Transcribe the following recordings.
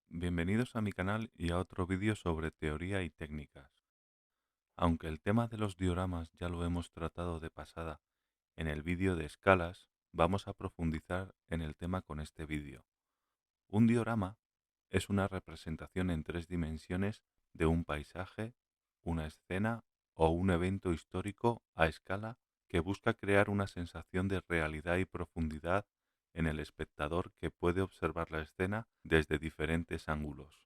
Bienvenidos a mi canal y a otro vídeo sobre teoría y técnicas. Aunque el tema de los dioramas ya lo hemos tratado de pasada en el vídeo de escalas, vamos a profundizar en el tema con este vídeo. Un diorama es una representación en tres dimensiones de un paisaje, una escena o un evento histórico a escala que busca crear una sensación de realidad y profundidad en el espectador que puede observar la escena desde diferentes ángulos.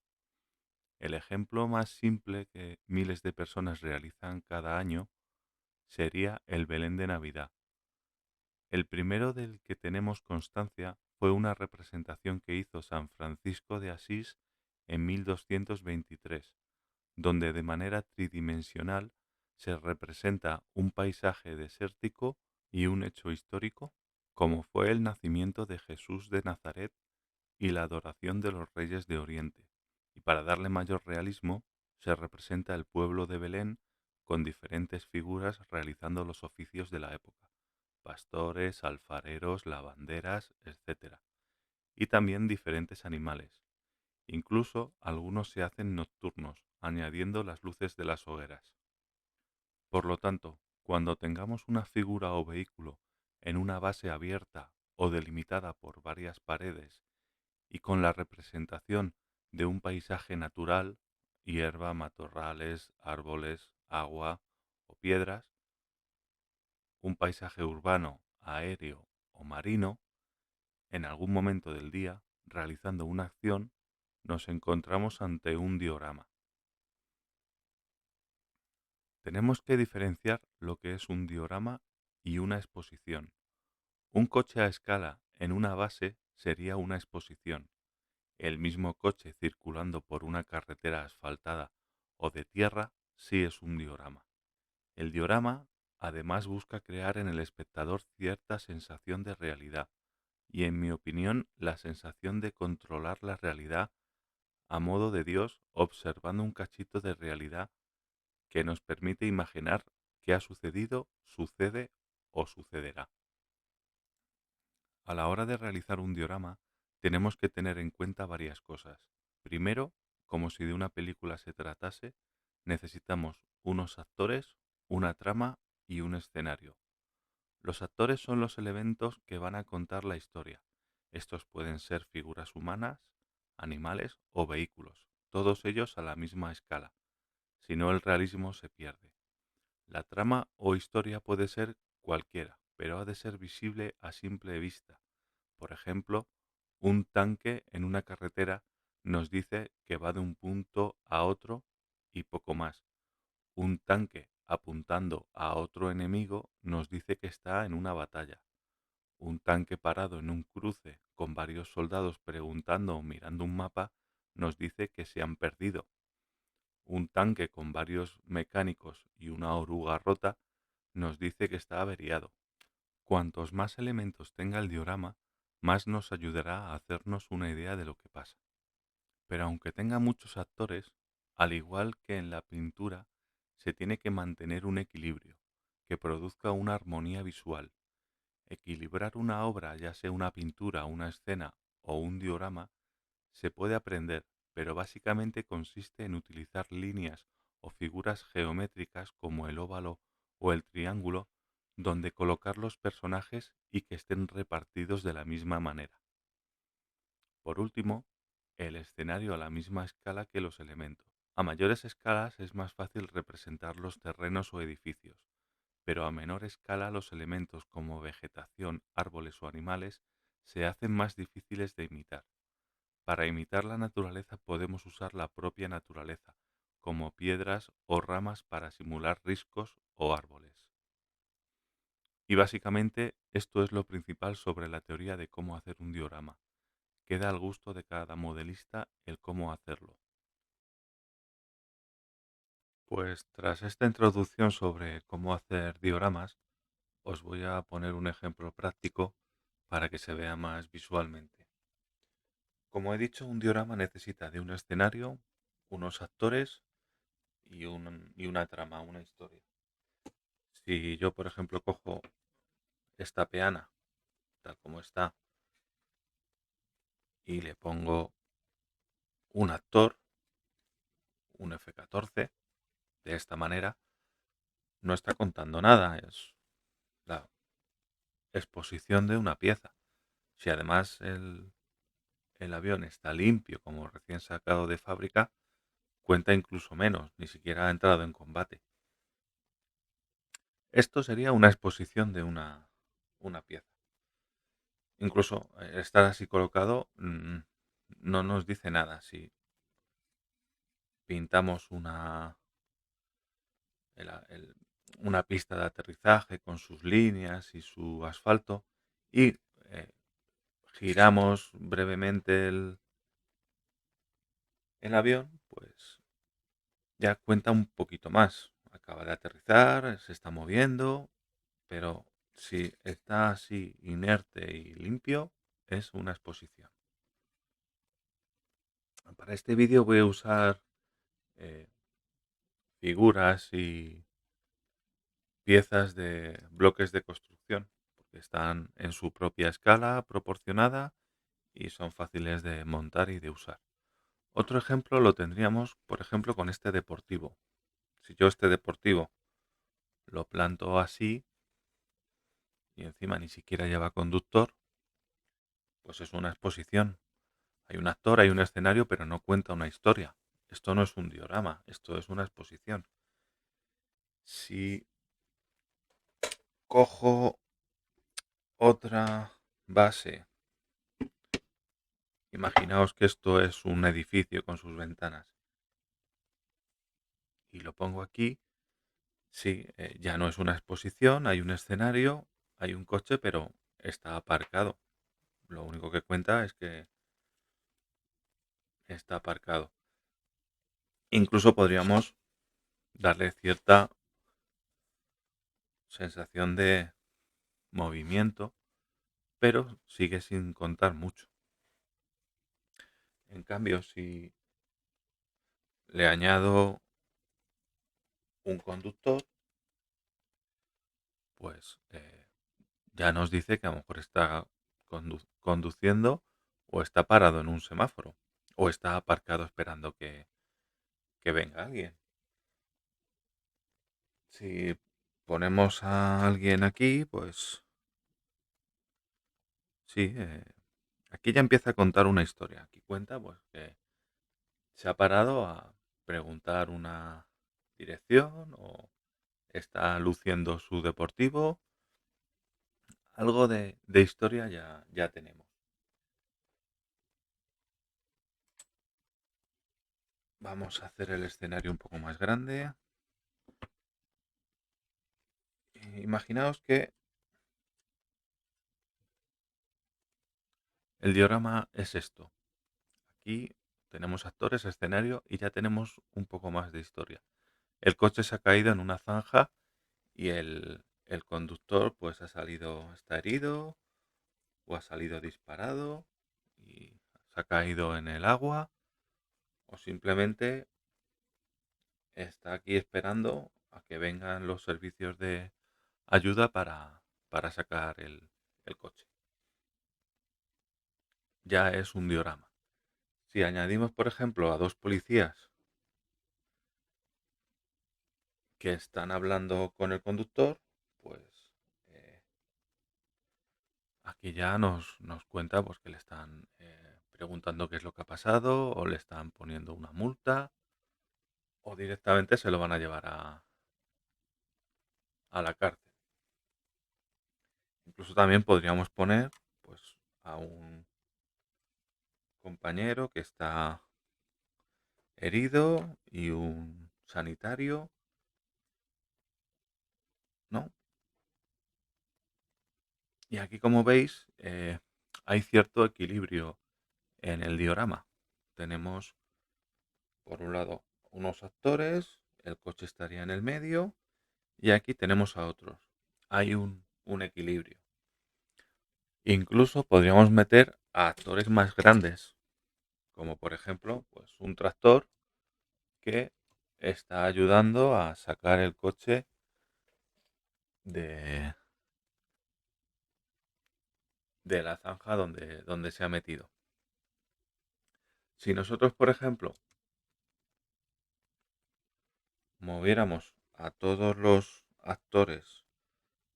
El ejemplo más simple que miles de personas realizan cada año sería el Belén de Navidad. El primero del que tenemos constancia fue una representación que hizo San Francisco de Asís en 1223, donde de manera tridimensional se representa un paisaje desértico y un hecho histórico, como fue el nacimiento de Jesús de Nazaret y la adoración de los reyes de Oriente. Y para darle mayor realismo, se representa el pueblo de Belén con diferentes figuras realizando los oficios de la época: pastores, alfareros, lavanderas, etc. Y también diferentes animales. Incluso algunos se hacen nocturnos, añadiendo las luces de las hogueras. Por lo tanto, cuando tengamos una figura o vehículo en una base abierta o delimitada por varias paredes y con la representación de un paisaje natural, hierba, matorrales, árboles, agua o piedras, un paisaje urbano, aéreo o marino, en algún momento del día, realizando una acción, nos encontramos ante un diorama. Tenemos que diferenciar lo que es un diorama y una exposición. Un coche a escala en una base sería una exposición. El mismo coche circulando por una carretera asfaltada o de tierra sí es un diorama. El diorama además busca crear en el espectador cierta sensación de realidad y, en mi opinión, la sensación de controlar la realidad a modo de Dios, observando un cachito de realidad que nos permite imaginar qué ha sucedido, sucede o sucederá. A la hora de realizar un diorama, tenemos que tener en cuenta varias cosas. Primero, como si de una película se tratase, necesitamos unos actores, una trama y un escenario. Los actores son los elementos que van a contar la historia. Estos pueden ser figuras humanas, animales o vehículos, todos ellos a la misma escala. Si no, el realismo se pierde. La trama o historia puede ser cualquiera, pero ha de ser visible a simple vista. Por ejemplo, un tanque en una carretera nos dice que va de un punto a otro y poco más. Un tanque apuntando a otro enemigo nos dice que está en una batalla. Un tanque parado en un cruce con varios soldados preguntando o mirando un mapa nos dice que se han perdido. Un tanque con varios mecánicos y una oruga rota nos dice que está averiado. Cuantos más elementos tenga el diorama, más nos ayudará a hacernos una idea de lo que pasa. Pero aunque tenga muchos actores, al igual que en la pintura, se tiene que mantener un equilibrio, que produzca una armonía visual. Equilibrar una obra, ya sea una pintura, una escena o un diorama, se puede aprender, pero básicamente consiste en utilizar líneas o figuras geométricas como el óvalo o el triángulo, donde colocar los personajes y que estén repartidos de la misma manera. Por último, el escenario a la misma escala que los elementos. A mayores escalas es más fácil representar los terrenos o edificios, pero a menor escala los elementos como vegetación, árboles o animales se hacen más difíciles de imitar. Para imitar la naturaleza podemos usar la propia naturaleza, como piedras o ramas para simular riscos o árboles. Y básicamente esto es lo principal sobre la teoría de cómo hacer un diorama. Queda al gusto de cada modelista el cómo hacerlo. Pues tras esta introducción sobre cómo hacer dioramas, os voy a poner un ejemplo práctico para que se vea más visualmente. Como he dicho, un diorama necesita de un escenario, unos actores y una trama, una historia. Si yo, por ejemplo, cojo esta peana, tal como está, y le pongo un actor, un F-14, de esta manera, no está contando nada, es la exposición de una pieza. Si además el avión está limpio, como recién sacado de fábrica, cuenta incluso menos, ni siquiera ha entrado en combate. Esto sería una exposición de una pieza. Incluso estar así colocado no nos dice nada. Si pintamos una pista de aterrizaje con sus líneas y su asfalto y giramos brevemente el avión, pues ya cuenta un poquito más. Acaba de aterrizar, se está moviendo, pero si está así inerte y limpio, es una exposición. Para este vídeo voy a usar eh, figuras y piezas de bloques de construcción, porque están en su propia escala proporcionada y son fáciles de montar y de usar. Otro ejemplo lo tendríamos, por ejemplo, con este deportivo. Si yo este deportivo lo planto así y encima ni siquiera lleva conductor, pues es una exposición. Hay un actor, hay un escenario, pero no cuenta una historia. Esto no es un diorama, esto es una exposición. Si cojo otra base, imaginaos que esto es un edificio con sus ventanas, y lo pongo aquí, sí, ya no es una exposición, hay un escenario, hay un coche, pero está aparcado. Lo único que cuenta es que está aparcado. Incluso podríamos darle cierta sensación de movimiento, pero sigue sin contar mucho. En cambio, si le añado un conductor, pues ya nos dice que a lo mejor está conduciendo o está parado en un semáforo o está aparcado esperando que venga alguien. Si ponemos a alguien aquí, pues sí, aquí ya empieza a contar una historia. Aquí cuenta pues que se ha parado a preguntar una dirección o está luciendo su deportivo. Algo de historia ya tenemos. Vamos a hacer el escenario un poco más grande. Imaginaos que el diorama es esto. Aquí tenemos actores, escenario y ya tenemos un poco más de historia. El coche se ha caído en una zanja y el conductor pues ha salido, está herido o ha salido disparado y se ha caído en el agua o simplemente está aquí esperando a que vengan los servicios de ayuda para sacar el coche. Ya es un diorama. Si añadimos, por ejemplo, a dos policías que están hablando con el conductor, pues eh, aquí ya nos cuenta pues, que le están preguntando qué es lo que ha pasado o le están poniendo una multa o directamente se lo van a llevar a la cárcel. Incluso también podríamos poner pues, a un compañero que está herido y un sanitario, ¿no? Y aquí, como veis, hay cierto equilibrio en el diorama. Tenemos, por un lado, unos actores, el coche estaría en el medio y aquí tenemos a otros. Hay un equilibrio. Incluso podríamos meter a actores más grandes, como por ejemplo, pues un tractor que está ayudando a sacar el coche de, de la zanja donde se ha metido. Si nosotros, por ejemplo, moviéramos a todos los actores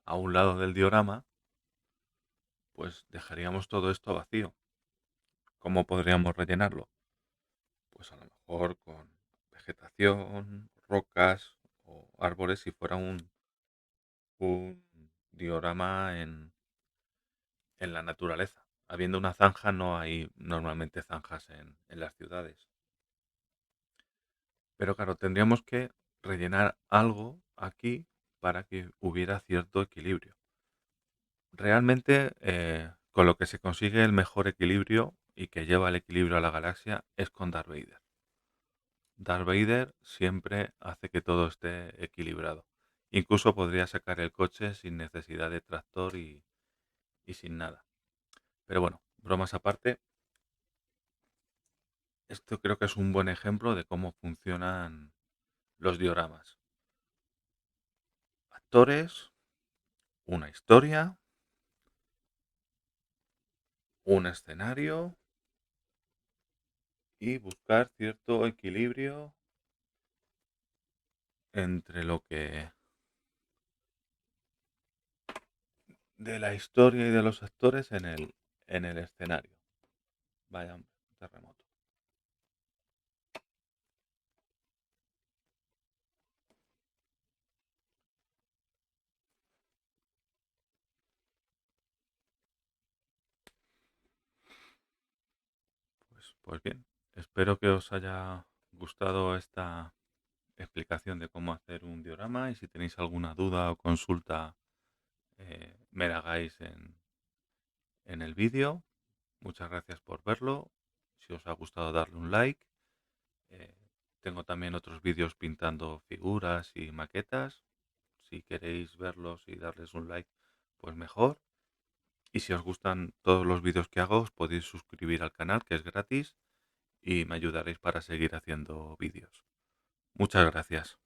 a un lado del diorama, pues dejaríamos todo esto vacío. ¿Cómo podríamos rellenarlo? Pues a lo mejor con vegetación, rocas o árboles si fuera un diorama en la naturaleza. Habiendo una zanja, no hay normalmente zanjas en las ciudades. Pero claro, tendríamos que rellenar algo aquí para que hubiera cierto equilibrio. Realmente, con lo que se consigue el mejor equilibrio y que lleva el equilibrio a la galaxia es con Darth Vader. Darth Vader siempre hace que todo esté equilibrado. Incluso podría sacar el coche sin necesidad de tractor y sin nada. Pero bueno, bromas aparte, esto creo que es un buen ejemplo de cómo funcionan los dioramas. Actores, una historia, un escenario y buscar cierto equilibrio entre lo que de la historia y de los actores en el escenario. Vaya, hombre, terremoto. Pues bien, espero que os haya gustado esta explicación de cómo hacer un diorama y si tenéis alguna duda o consulta me la hagáis en el vídeo. Muchas gracias por verlo. Si os ha gustado darle un like. Eh, Tengo también otros vídeos pintando figuras y maquetas. Si queréis verlos y darles un like, pues mejor. Y si os gustan todos los vídeos que hago, os podéis suscribir al canal, que es gratis, y me ayudaréis para seguir haciendo vídeos. Muchas gracias.